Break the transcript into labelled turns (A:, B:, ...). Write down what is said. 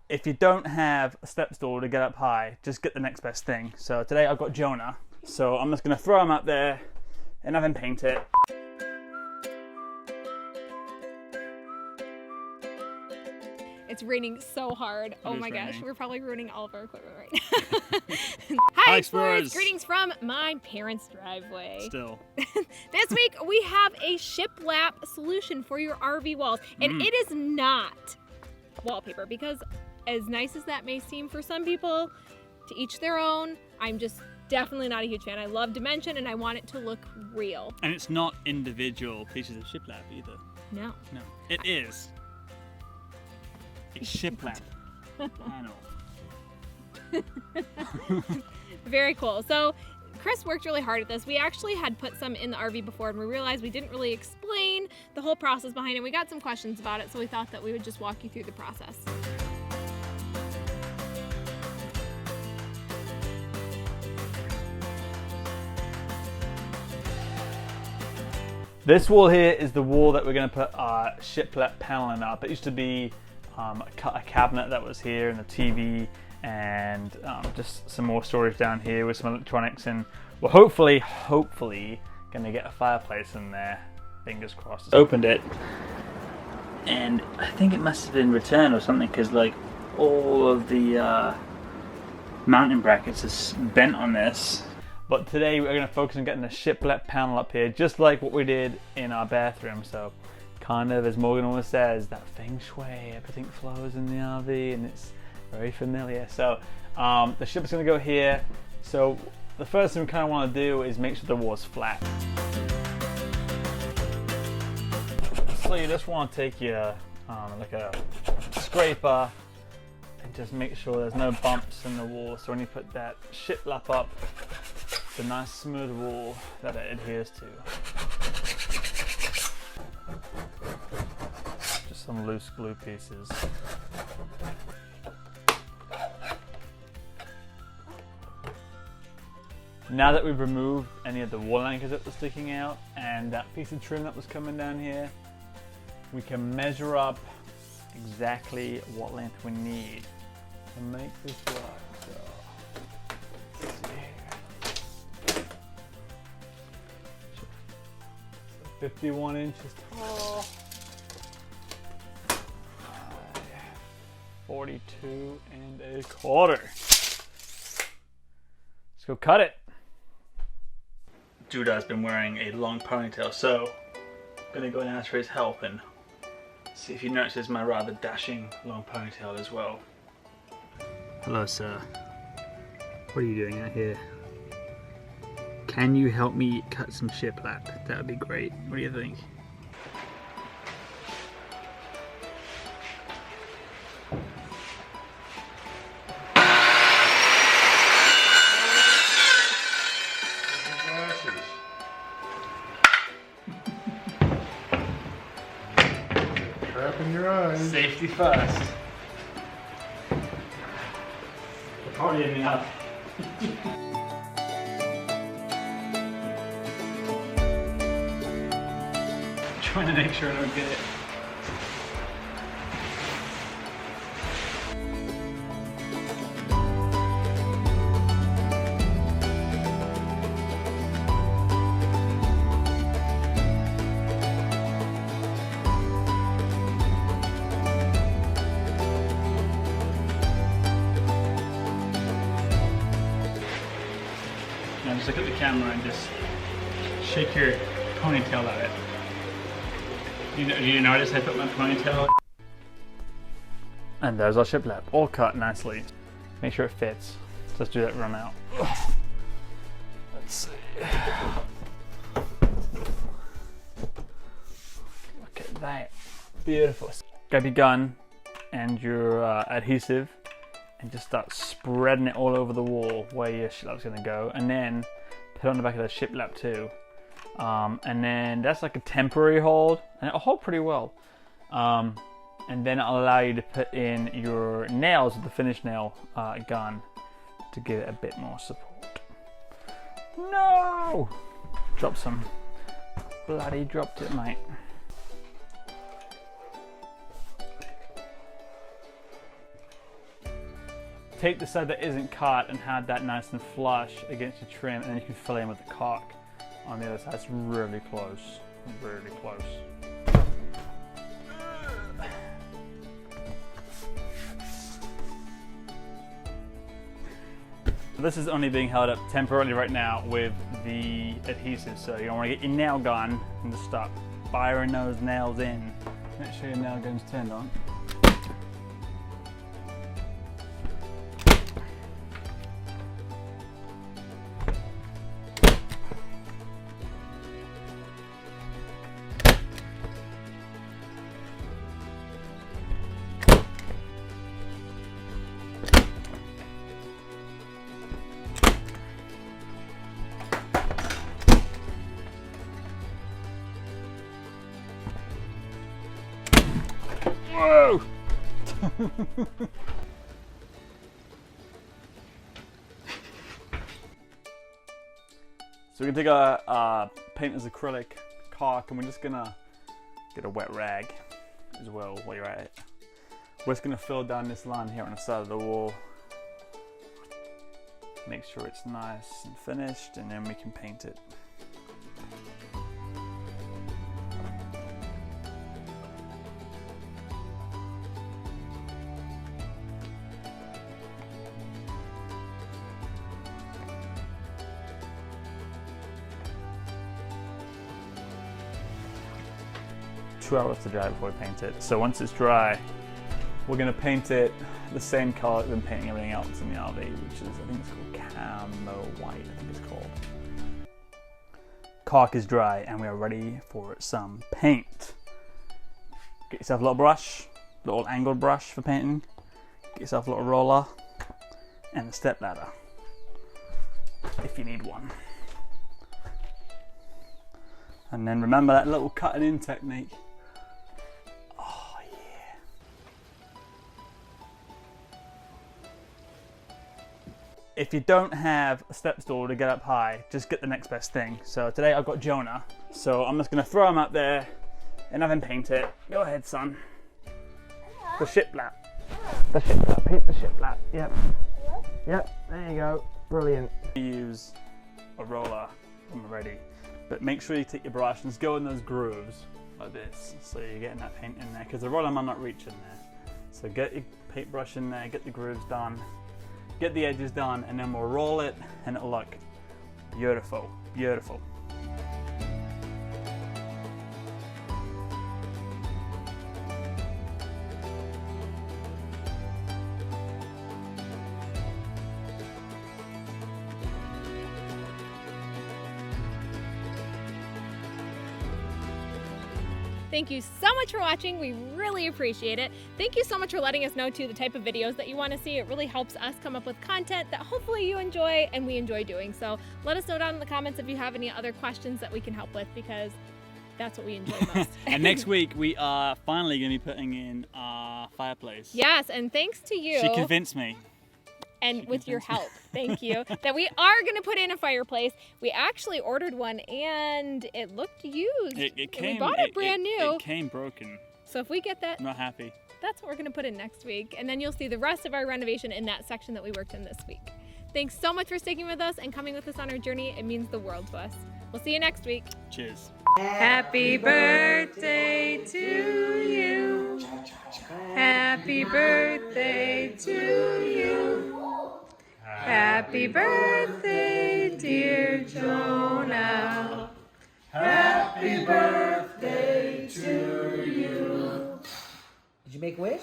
A: if you don't have a step stool to get up high, just get the next best thing. So today I've got Jonah, so I'm just gonna throw him up there and have him paint it.
B: It's raining so hard. Oh my gosh, we're probably ruining all of our equipment right now. Hi explorers! Greetings from my parents' driveway.
A: Still.
B: This week we have a shiplap solution for your RV walls, and it is not wallpaper, because as nice as that may seem for some people, to each their own. I'm just definitely not a huge fan. I love dimension and I want it to look real.
A: And it's not individual pieces of shiplap either.
B: No.
A: No, it is. It's shiplap panel.
B: Very cool. So Chris worked really hard at this. We actually had put some in the RV before and we realized we didn't really explain the whole process behind it. We got some questions about it, so we thought that we would just walk you through the process.
A: This wall here is the wall that we're going to put our shiplap paneling up. It used to be a cabinet that was here and a TV and just some more storage down here with some electronics, and we're hopefully gonna get a fireplace in there. Fingers crossed. Opened it and I think it must have been returned or something, because like all of the mounting brackets is bent on this. But today we're gonna focus on getting the shiplap panel up here, just like what we did in our bathroom. So kind of, as Morgan always says, that feng shui, everything flows in the RV and it's very familiar. So the ship's gonna go here. So the first thing we kind of want to do is make sure the wall's flat. So you just want to take your like a scraper and just make sure there's no bumps in the wall. So when you put that shiplap up, it's a nice smooth wall that it adheres to. Just some loose glue pieces. Now that we've removed any of the wall anchors that were sticking out and that piece of trim that was coming down here, we can measure up exactly what length we need to make this work. So, let's see here. So 51 inches tall, 42 1/4. Let's go cut it. Judah's been wearing a long ponytail, so I'm gonna go and ask for his help and see if he notices my rather dashing long ponytail as well. Hello, sir. What are you doing out here? Can you help me cut some shiplap? That would be great. What do you think?
C: Open your eyes.
A: Safety first. Probably enough. Trying to make sure I don't get it. Now just look at the camera and just shake your ponytail at it. You notice I put my ponytail? And there's our shiplap, all cut nicely. Make sure it fits. Let's do that run out. Let's see. Look at that. Beautiful. Grab your gun and your adhesive and just start spreading it all over the wall where your shiplap's gonna go, and then put it on the back of the shiplap too. And then that's like a temporary hold, and it'll hold pretty well. And then it'll allow you to put in your nails with the finish nail gun to give it a bit more support. No! Drop some. Bloody dropped it, mate. take the side that isn't cut and have that nice and flush against your trim, and then you can fill in with the caulk on the other side. It's really close, really close. This is only being held up temporarily right now with the adhesive, so you don't want to get your nail gun and just start firing those nails in. Make sure your nail gun's turned on. Whoa! So we're gonna take our painter's acrylic caulk, and we're just gonna get a wet rag as well while you're at it. We're just gonna fill down this line here on the side of the wall. Make sure it's nice and finished, and then we can paint it. "2 hours to dry before we paint it." So once it's dry, we're going to paint it the same color we've been painting everything else in the RV, which is, I think it's called camo white, I think it's called. Caulk is dry and we are ready for some paint. Get yourself a little brush, little angled brush for painting. Get yourself a little roller and a step ladder if you need one. And then remember that little cutting in technique. Oh yeah. If you don't have a step stool to get up high, just get the next best thing. So today I've got Jonah, so I'm just gonna throw him up there and have him paint it. Go ahead, son. The shiplap. The shiplap. Paint the shiplap. Yep. Yep. There you go. Brilliant. Use a roller when we're ready. But make sure you take your brush and just go in those grooves like this, so you're getting that paint in there, because the roller might not reach in there. So get your paintbrush in there, get the grooves done, get the edges done, and then we'll roll it and it'll look beautiful, beautiful.
B: Thank you so much for watching. We really appreciate it. Thank you so much for letting us know too the type of videos that you want to see. It really helps us come up with content that hopefully you enjoy and we enjoy doing. So let us know down in the comments if you have any other questions that we can help with, because that's what we enjoy most.
A: And next week we are finally going to be putting in our fireplace.
B: Yes, and thanks to you.
A: She convinced me.
B: And with your help, thank you, that we are going to put in a fireplace. We actually ordered one and it looked used.
A: It came,
B: we bought it brand new.
A: It came broken.
B: So if we get that,
A: I'm not happy.
B: That's what we're going to put in next week. And then you'll see the rest of our renovation in that section that we worked in this week. Thanks so much for sticking with us and coming with us on our journey. It means the world to us. We'll see you next week.
A: Cheers.
B: Happy birthday to you. Happy birthday to you. Happy birthday, dear Jonah. Happy birthday to you.
D: Did you make a wish?